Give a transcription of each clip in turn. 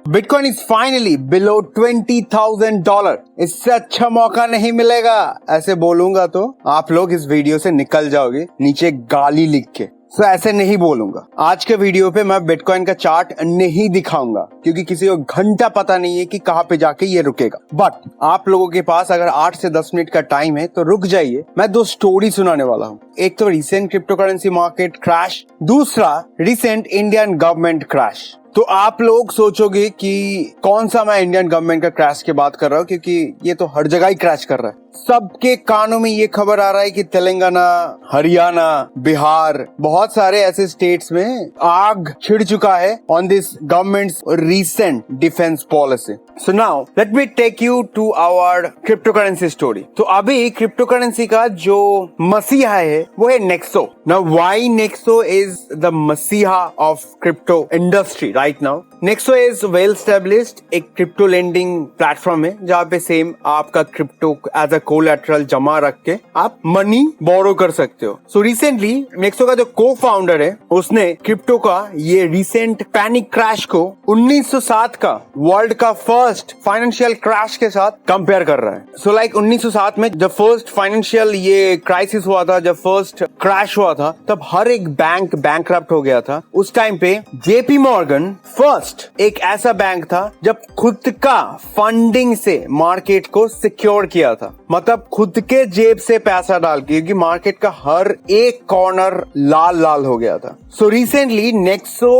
Bitcoin is finally below $20,000। इससे अच्छा मौका नहीं मिलेगा। ऐसे बोलूंगा तो आप लोग इस वीडियो से निकल जाओगे नीचे गाली लिख के। तो ऐसे नहीं बोलूंगा। आज के वीडियो पे मैं बिटकॉइन का चार्ट नहीं दिखाऊंगा क्योंकि किसी को घंटा पता नहीं है कि कहाँ पे जाके ये रुकेगा। बट आप लोगों के पास अगर 8 से 10 मिनट का टाइम है तो रुक जाइए, मैं 2 स्टोरी सुनाने वाला हूँ। एक तो recent crypto currency market crash, दूसरा रिसेंट इंडियन गवर्नमेंट क्रैश। तो आप लोग सोचोगे कि कौन सा मैं इंडियन गवर्नमेंट का क्रैश की बात कर रहा हूँ, क्योंकि ये तो हर जगह ही क्रैश कर रहा है। सबके कानों में ये खबर आ रहा है कि तेलंगाना, हरियाणा, बिहार, बहुत सारे ऐसे स्टेट्स में आग छिड़ चुका है on this government's recent defence policy. So now let me take you to our crypto currency story. तो अभी क्रिप्टो करेंसी का जो मसीहा है वो है Nexo. Now why Nexo is the मसीहा of crypto industry right now? Nexo is well established एक क्रिप्टो लेंडिंग प्लेटफॉर्म है जहाँ पे सेम आपका क्रिप्टो एज अ कोलैटरल जमा रख के आप मनी बोरो कर सकते हो। सो रिसेंटली नेक्सो का जो को फाउंडर है उसने क्रिप्टो का ये रिसेंट पैनिक क्रैश को 1907 का वर्ल्ड का फर्स्ट फाइनेंशियल क्रैश के साथ कंपेयर कर रहा है। सो लाइक 1907 में जब फर्स्ट फाइनेंशियल ये क्राइसिस हुआ था, जब फर्स्ट क्रैश हुआ था, तब हर एक बैंक बैंकरप्ट हो गया था। उस टाइम पे जेपी मॉर्गन फर्स्ट एक ऐसा बैंक था जब खुद का फंडिंग से मार्केट को सिक्योर किया था, मतलब खुद के जेब से पैसा डाल के, क्योंकि मार्केट का हर एक कॉर्नर लाल लाल हो गया था। So recently Nexo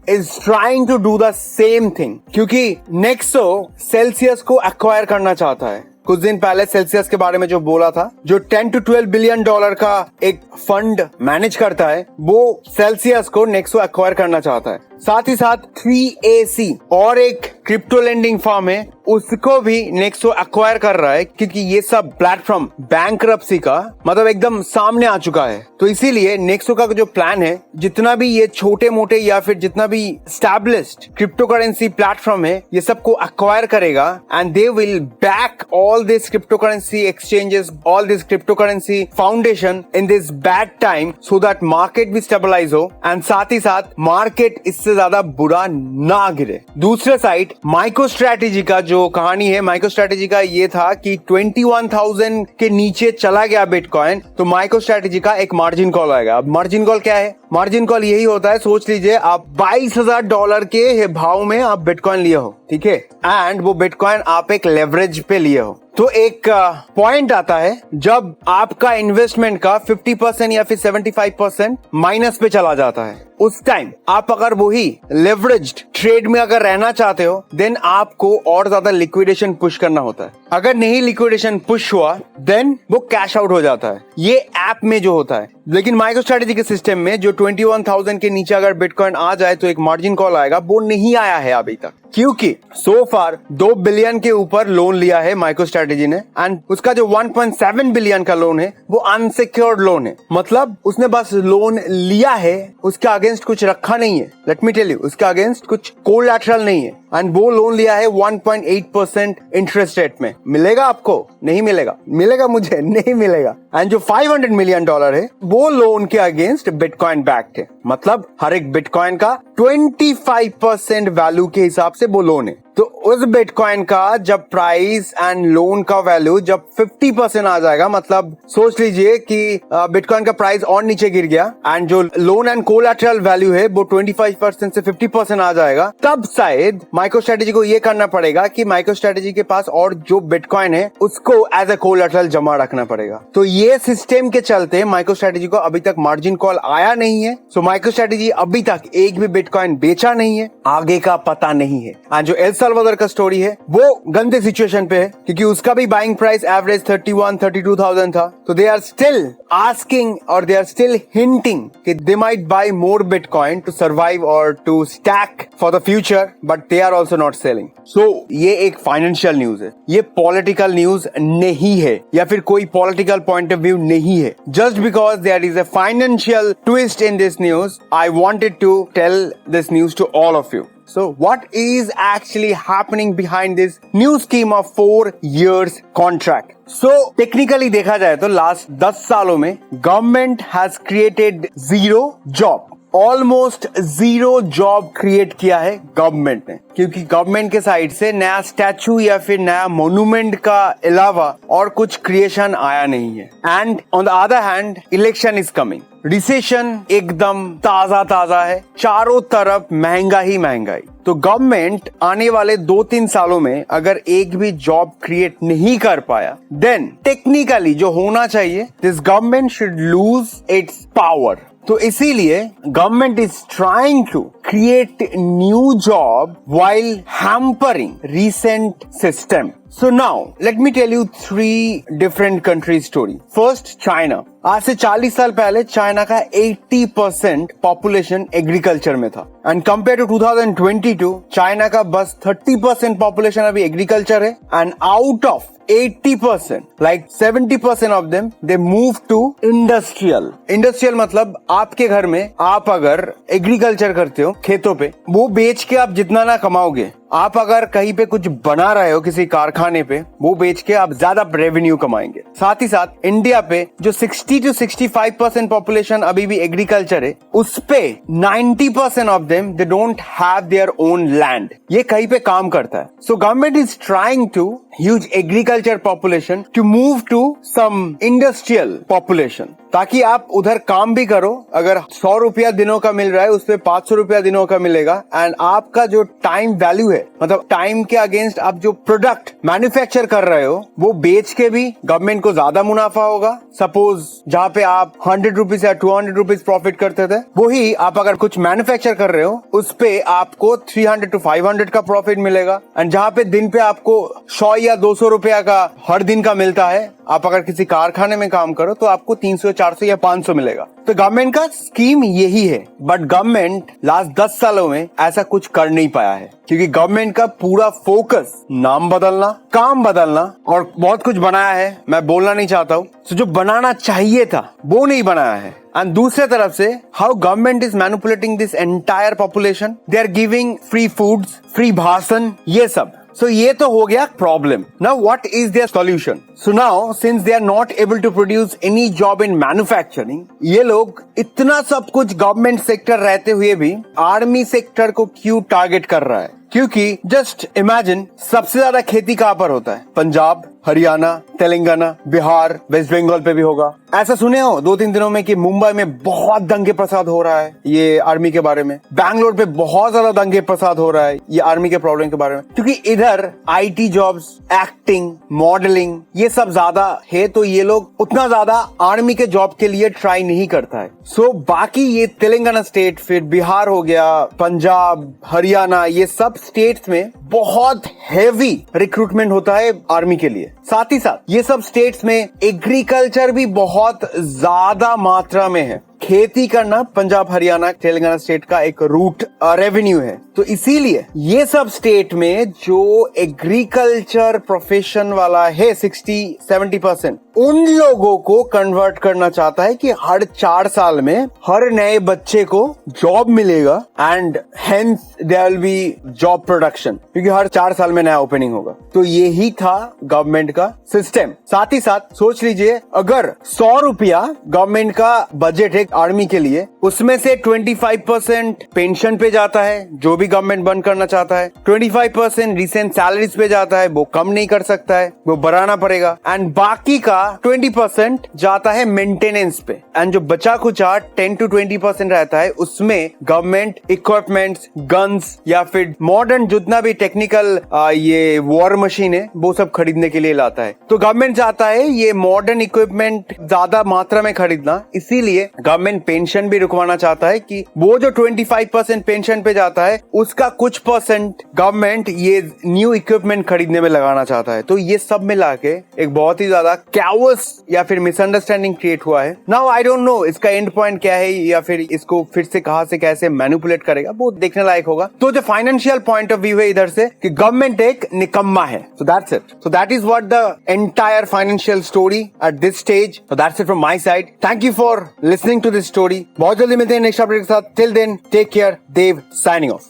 is trying to do the same thing, क्योंकि नेक्सो सेल्सियस को एक्वायर करना चाहता है। कुछ दिन पहले सेल्सियस के बारे में जो बोला था, जो 10 to 12 बिलियन डॉलर का एक फंड मैनेज करता है, वो सेल्सियस को नेक्सो एक्वायर करना चाहता है। साथ ही साथ 3AC और एक क्रिप्टो लेंडिंग फर्म है, उसको भी नेक्सो एक्वायर कर रहा है, क्योंकि ये सब प्लेटफॉर्म बैंकरप्सी का मतलब एकदम सामने आ चुका है। तो इसीलिए नेक्सो का जो प्लान है, जितना भी ये छोटे मोटे या फिर जितना भी एस्टैब्लिश्ड क्रिप्टो करेंसी प्लेटफॉर्म है, ये सबको एक्वायर करेगा and they will back all this cryptocurrency exchanges, all this cryptocurrency foundation in this bad time so that market भी stabilize हो and साथ ही साथ market इससे ज्यादा बुरा ना गिरे। दूसरे साइड MicroStrategy का जो कहानी है, MicroStrategy का ये था कि 21,000 के नीचे चला गया बिटकॉइन तो MicroStrategy का एक मार्जिन कॉल आएगा। अब मार्जिन कॉल क्या है? मार्जिन कॉल यही होता है, सोच लीजिए आप $22,000 के भाव में आप बिटकॉइन लिए हो, ठीक है, एंड वो बिटकॉइन आप एक लेवरेज पे लिए हो। तो एक पॉइंट आता है जब आपका इन्वेस्टमेंट का 50% या फिर 75% माइनस पे चला जाता है। उस टाइम आप अगर वही लेवरेज्ड ट्रेड में अगर रहना चाहते हो, देन आपको और ज्यादा लिक्विडेशन पुश करना होता है। अगर नहीं लिक्विडेशन पुश हुआ, देन वो कैश आउट हो जाता है। ये ऐप में जो होता है। लेकिन MicroStrategy के सिस्टम में जो 21,000 के नीचे अगर बिटकॉइन आ जाए तो एक मार्जिन कॉल आएगा, वो नहीं आया है अभी तक, क्योंकि सो फार 2 बिलियन के ऊपर लोन लिया है MicroStrategy ने, एंड उसका जो 1.7 बिलियन का लोन है वो अनसिक्योर्ड लोन है। मतलब उसने बस लोन लिया है, उसके अगेंस्ट कुछ रखा नहीं है। लेट मी टेल यू, उसके अगेंस्ट कुछ कोलैटरल नहीं है, एंड वो लोन लिया है 1.8% इंटरेस्ट रेट में। मिलेगा आपको? नहीं मिलेगा। मिलेगा मुझे? नहीं मिलेगा। एंड जो $500 मिलियन है वो लोन के अगेंस्ट बिटकॉइन बैक्ड है, मतलब हर एक बिटकॉइन का 25% वैल्यू के हिसाब से वो लोन है। तो उस बिटकॉइन का जब प्राइस एंड लोन का वैल्यू जब 50% आ जाएगा, मतलब सोच लीजिए कि बिटकॉइन का प्राइस और नीचे गिर गया एंड जो लोन एंड कोलैटरल वैल्यू है वो 25% से 50% आ जाएगा, तब शायद MicroStrategy को ये करना पड़ेगा कि MicroStrategy के पास और जो बिटकॉइन है उसको एज अ कोलैटरल जमा रखना पड़ेगा। तो ये सिस्टम के चलते MicroStrategy को अभी तक मार्जिन कॉल आया नहीं है। सो MicroStrategy अभी तक एक भी बिटकॉइन बेचा नहीं है, आगे का पता नहीं है। एंड जो एल साल्वाडोर का स्टोरी है वो गंदे सिचुएशन पे है, क्योंकि उसका भी बाइंग प्राइस एवरेज 31-32,000 था। तो दे आर स्टिल आस्किंग और दे आर स्टिल हिंटिंग कि they might buy more bitcoin to survive और to stack for the future, but they are also not selling. So ये एक फाइनेंशियल न्यूज है, ये political news नहीं है या फिर कोई पॉलिटिकल पॉइंट ऑफ व्यू नहीं है। Just because there is a financial twist in this news, I wanted to tell this news to all of you. So what is actually happening behind this new scheme of 4 years contract? So technically देखा जाए तो last 10 सालों में government has created 0 job. Almost 0 job create किया है government ने, क्योंकि government के साइड से नया स्टैचू या फिर नया मोन्यूमेंट का अलावा और कुछ क्रिएशन आया नहीं है। And on the other hand election is coming, recession एकदम ताजा ताजा है, चारों तरफ महंगा ही महंगाई। तो गवर्नमेंट आने वाले 2-3 सालों में अगर एक भी जॉब क्रिएट नहीं कर पाया, देन टेक्निकली जो होना चाहिए, this government should lose its power. तो इसीलिए government is trying to create new job while hampering recent system. So now let me tell you 3 different countries story. First, China. आज से 40 साल पहले चाइना का 80% पॉपुलेशन एग्रीकल्चर में था, and compare to 2022 China का बस 30% पॉपुलेशन अभी एग्रीकल्चर है, and out of 80%, like 70% of them, they move to industrial. Industrial मतलब आपके घर में आप अगर एग्रीकल्चर करते हो खेतों पे, वो बेच के आप जितना ना कमाओगे, आप अगर कहीं पे कुछ बना रहे हो किसी कारखाने पे, वो बेच के आप ज्यादा रेवेन्यू कमाएंगे। साथ ही साथ इंडिया पे जो 60 to 65% पॉपुलेशन अभी भी एग्रीकल्चर है, उस पे 90% of them they don't have their own land, ये कहीं पे काम करता है। So government is trying to huge agriculture population to move to some industrial population, ताकि आप उधर काम भी करो। अगर 100 रुपया दिनों का मिल रहा है, उस पे 500 रुपया दिनों का मिलेगा, एंड आपका जो टाइम वैल्यू है, मतलब टाइम के अगेंस्ट आप जो प्रोडक्ट मैन्युफैक्चर कर रहे हो, वो बेच के भी गवर्नमेंट को ज्यादा मुनाफा होगा। सपोज जहाँ पे आप 100 रुपीज या 200 रुपीज प्रॉफिट करते थे, वही आप अगर कुछ मैन्युफैक्चर कर रहे हो, उस पे आपको 300 to 500 का प्रॉफिट मिलेगा। एंड जहाँ पे दिन पे आपको 100 या 200 रुपया का हर दिन का मिलता है, आप अगर किसी कारखाने में काम करो तो आपको 300, 400 या 500 मिलेगा। तो गवर्नमेंट का स्कीम यही है, बट गवर्नमेंट लास्ट 10 सालों में ऐसा कुछ कर नहीं पाया है, क्योंकि गवर्नमेंट का पूरा फोकस नाम बदलना, काम बदलना और बहुत कुछ बनाया है, मैं बोलना नहीं चाहता हूँ। तो जो बनाना चाहिए था वो नहीं बनाया है। एंड दूसरे तरफ से how government is manipulating this entire population, they are giving free foods, free भाषण, ये सब। So ये तो हो गया problem. Now what is their solution? So now since they are not able to produce any job in manufacturing, ये लोग इतना सब कुछ गवर्नमेंट सेक्टर रहते हुए भी आर्मी सेक्टर को क्यों टारगेट कर रहा है? क्योंकि जस्ट इमेजिन, सबसे ज्यादा खेती कहाँ पर होता है? पंजाब, हरियाणा, तेलंगाना, बिहार, वेस्ट बंगाल पे भी होगा। ऐसा सुने हो 2-3 दिनों में कि मुंबई में बहुत दंगे फसाद हो रहा है ये आर्मी के बारे में, बैंगलोर पे बहुत ज्यादा दंगे फसाद हो रहा है ये आर्मी के प्रॉब्लम के बारे में, क्योंकि इधर आईटी जॉब्स, एक्टिंग, मॉडलिंग, ये सब ज्यादा है, तो ये लोग उतना ज्यादा आर्मी के जॉब के लिए ट्राई नहीं करता है। सो बाकी ये तेलंगाना स्टेट, फिर बिहार हो गया, पंजाब, हरियाणा, ये सब स्टेट्स में बहुत हेवी रिक्रूटमेंट होता है आर्मी के लिए। साथ ही साथ ये सब स्टेट्स में एग्रीकल्चर भी बहुत ज्यादा मात्रा में है। खेती करना पंजाब, हरियाणा, तेलंगाना स्टेट का एक रूट रेवेन्यू है। तो इसीलिए ये सब स्टेट में जो एग्रीकल्चर प्रोफेशन वाला है 60-70%, उन लोगों को कन्वर्ट करना चाहता है कि हर 4 साल में हर नए बच्चे को जॉब मिलेगा, and hence there will be job production, क्योंकि हर 4 साल में नया ओपनिंग होगा। तो यही था गवर्नमेंट का सिस्टम। साथ ही साथ सोच लीजिए, अगर 100 रुपया गवर्नमेंट का बजट है आर्मी के लिए, उसमें से 25% पेंशन पे जाता है, जो भी गवर्नमेंट बंद करना चाहता है, 25% रिसेंट सैलरीज पे जाता है, वो कम नहीं कर सकता है, वो बढ़ाना पड़ेगा, एंड बाकी का 20% जाता है मेंटेनेंस पे, एंड जो बचा खुचा 10 to 20% रहता है, उसमें गवर्नमेंट इक्विपमेंट्स, गन्स या फिर मॉडर्न जितना भी टेक्निकल ये वॉर मशीन है, वो सब खरीदने के लिए लाता है। तो गवर्नमेंट चाहता है ये मॉडर्न इक्विपमेंट ज्यादा मात्रा में खरीदना, इसीलिए गवर्नमेंट पेंशन भी रुकवाना चाहता है कि वो जो 25% पेंशन पे जाता है, उसका कुछ परसेंट गवर्नमेंट ये न्यू इक्विपमेंट खरीदने में लगाना चाहता है। तो ये सब मिला के एक बहुत ही ज्यादा कैओस या फिर मिसअंडरस्टैंडिंग क्रिएट हुआ है। नाउ आई डोंट नो इसका एंड पॉइंट क्या है, या फिर इसको फिर से कहां से कैसे मैनिपुलेट करेगा, वो देखने लायक होगा। तो जो फाइनेंशियल पॉइंट ऑफ व्यू है इधर से कि गवर्नमेंट एक निकम्मा है। So that's it. So that is what the entire financial story at this stage. So that's it from my side. Thank you for listening to this story. बहुत जल्दी मिलते हैं नेक्स्ट अपडेट के साथ। Till then take care. Dev signing of.